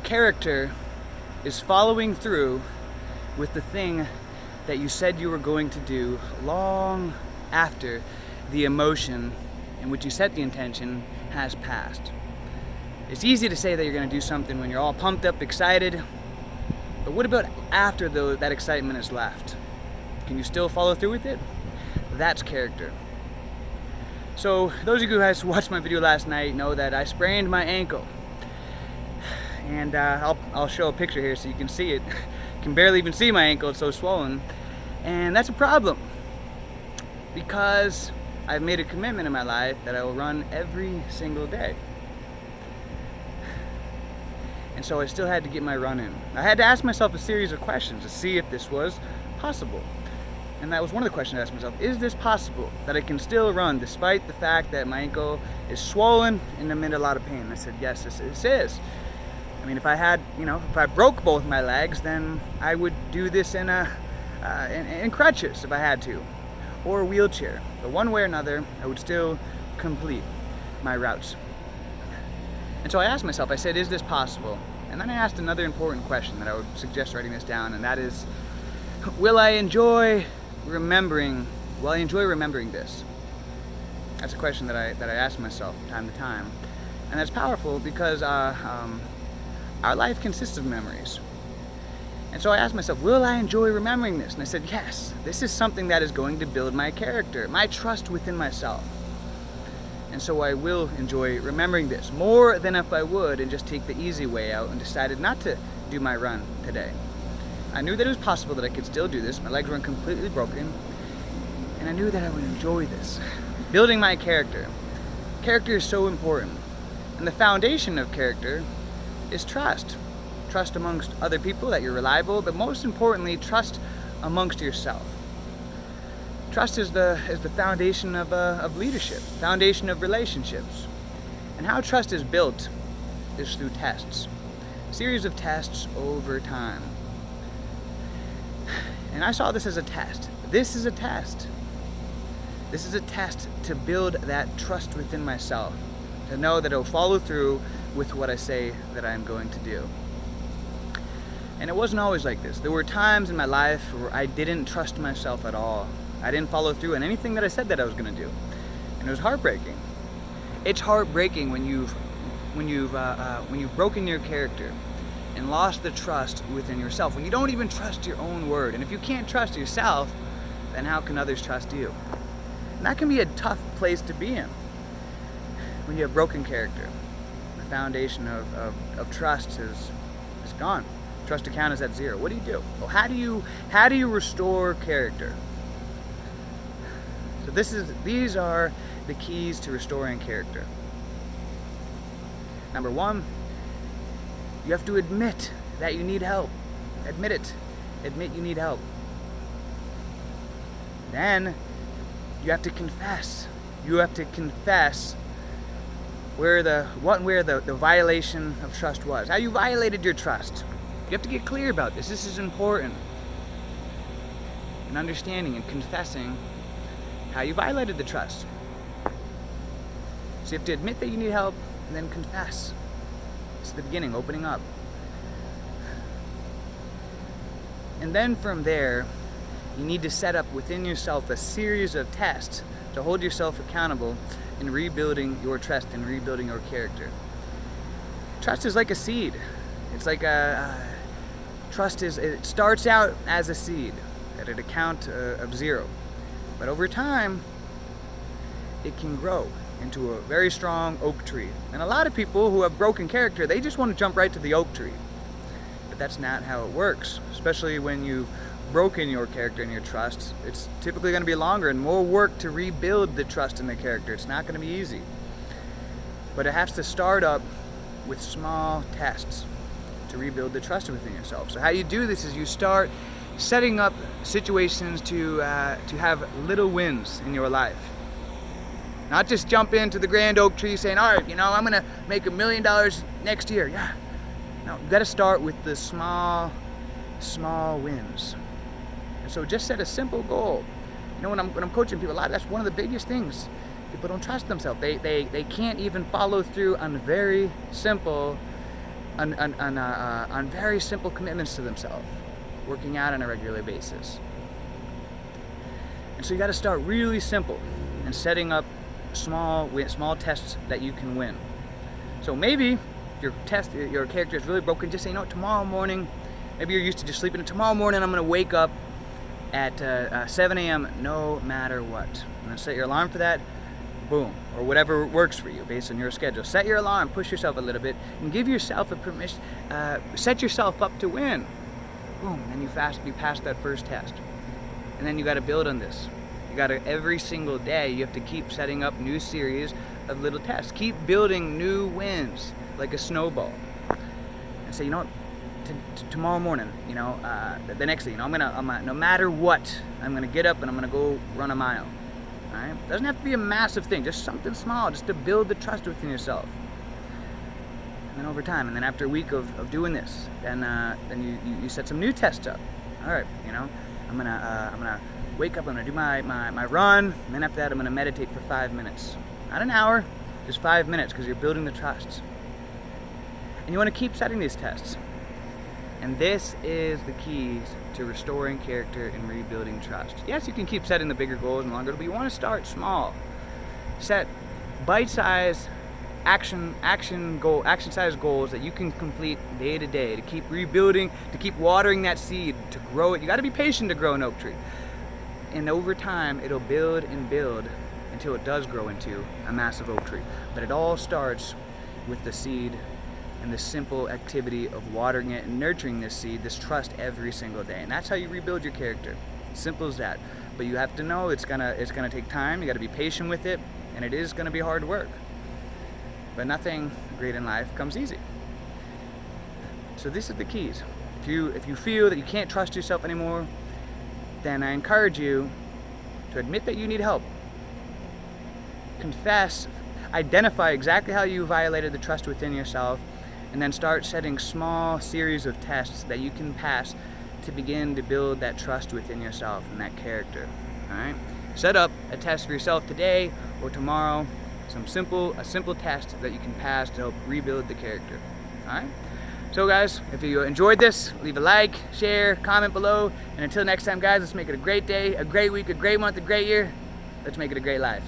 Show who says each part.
Speaker 1: Character is following through with the thing that you said you were going to do long after the emotion in which you set the intention has passed. It's easy to say that you're going to do something when you're all pumped up, excited, but what about after that excitement has left? Can you still follow through with it? That's character. So those of you guys who watched my video last night know that I sprained my ankle. And I'll show a picture here so you can see it. You can barely even see my ankle, it's so swollen. And that's a problem, because I've made a commitment in my life that I will run every single day. And so I still had to get my run in. I had to ask myself a series of questions to see if this was possible. And that was one of the questions I asked myself: is this possible, that I can still run despite the fact that my ankle is swollen and I'm in a lot of pain? I said, yes, this is. I mean, if I broke both my legs, then I would do this in crutches if I had to, or a wheelchair. But one way or another, I would still complete my routes. And so I asked myself, I said, is this possible? And then I asked another important question that I would suggest writing this down, and that is, will I enjoy remembering this? That's a question that I ask myself from time to time. And that's powerful because our life consists of memories. And so I asked myself, will I enjoy remembering this? And I said, yes, this is something that is going to build my character, my trust within myself. And so I will enjoy remembering this more than if I would and just take the easy way out and decided not to do my run today. I knew that it was possible that I could still do this. My legs weren't completely broken. And I knew that I would enjoy this. Building my character. Character is so important. And the foundation of character is trust. Trust amongst other people that you're reliable, but most importantly, trust amongst yourself. Trust is the foundation of leadership, foundation of relationships. And how trust is built is through tests. A series of tests over time. And I saw this as a test. This is a test. This is a test to build that trust within myself, to know that I'll follow through with what I say that I'm going to do. And it wasn't always like this. There were times in my life where I didn't trust myself at all. I didn't follow through on anything that I said that I was going to do. And it was heartbreaking. It's heartbreaking when you've broken your character and lost the trust within yourself, when you don't even trust your own word. And if you can't trust yourself, then how can others trust you? And that can be a tough place to be in when you have broken character. The foundation of trust is gone. Trust account is at zero. What do you do? Well, how do you restore character? So these are the keys to restoring character. Number one, you have to admit that you need help. Admit it. Admit you need help. Then you have to confess. You have to confess where the violation of trust was. How you violated your trust. You have to get clear about this. This is important. And understanding and confessing how you violated the trust. So you have to admit that you need help and then confess. It's the beginning, opening up. And then from there, you need to set up within yourself a series of tests to hold yourself accountable in rebuilding your trust and rebuilding your character. Trust is like a seed. It's like it starts out as a seed at an account of zero. But over time, it can grow into a very strong oak tree. And a lot of people who have broken character, they just want to jump right to the oak tree. But that's not how it works, especially when you've broken your character and your trust. It's typically going to be longer and more work to rebuild the trust in the character. It's not going to be easy. But it has to start up with small tests to rebuild the trust within yourself. So how you do this is you start setting up situations to have little wins in your life. Not just jump into the grand oak tree saying, all right, I'm going to make $1 million next year. Yeah. No, you got to start with the small wins. And so just set a simple goal. When I'm coaching people a lot, that's one of the biggest things. People don't trust themselves. They can't even follow through on very simple on very simple commitments to themselves, working out on a regular basis. And so you got to start really simple and setting up small tests that you can win. So maybe your character is really broken. Just say, tomorrow morning, maybe you're used to just sleeping. Tomorrow morning, I'm going to wake up at 7 a.m. no matter what. I'm going to set your alarm for that. Boom, or whatever works for you based on your schedule. Set your alarm, push yourself a little bit, and give yourself a permission. Set yourself up to win. Boom, and then you pass that first test, and then you got to build on this. You got to every single day. You have to keep setting up new series of little tests. Keep building new wins like a snowball, and say, tomorrow morning, the next day, I'm gonna no matter what, I'm gonna get up and I'm gonna go run a mile. All right? Doesn't have to be a massive thing, just something small, just to build the trust within yourself. And then over time, and then after a week of doing this, then you set some new tests up. All right, I'm gonna wake up, I'm gonna do my run, and then after that, I'm gonna meditate for 5 minutes, not an hour, just 5 minutes, because you're building the trust. And you want to keep setting these tests. And this is the keys to restoring character and rebuilding trust. Yes, you can keep setting the bigger goals and longer, but you want to start small. Set bite-sized action-sized goals that you can complete day to day to keep rebuilding, to keep watering that seed, to grow it. You got to be patient to grow an oak tree. And over time, it'll build and build until it does grow into a massive oak tree. But it all starts with the seed and the simple activity of watering it and nurturing this seed, this trust every single day. And that's how you rebuild your character. Simple as that. But you have to know it's gonna take time. You got to be patient with it, and it is gonna be hard work. But nothing great in life comes easy. So this is the keys. If you feel that you can't trust yourself anymore, then I encourage you to admit that you need help. Confess, identify exactly how you violated the trust within yourself, and then start setting small series of tests that you can pass to begin to build that trust within yourself and that character. All right? Set up a test for yourself today or tomorrow, a simple test that you can pass to help rebuild the character. All right? So guys, if you enjoyed this, leave a like, share, comment below, and until next time guys, let's make it a great day, a great week, a great month, a great year. Let's make it a great life.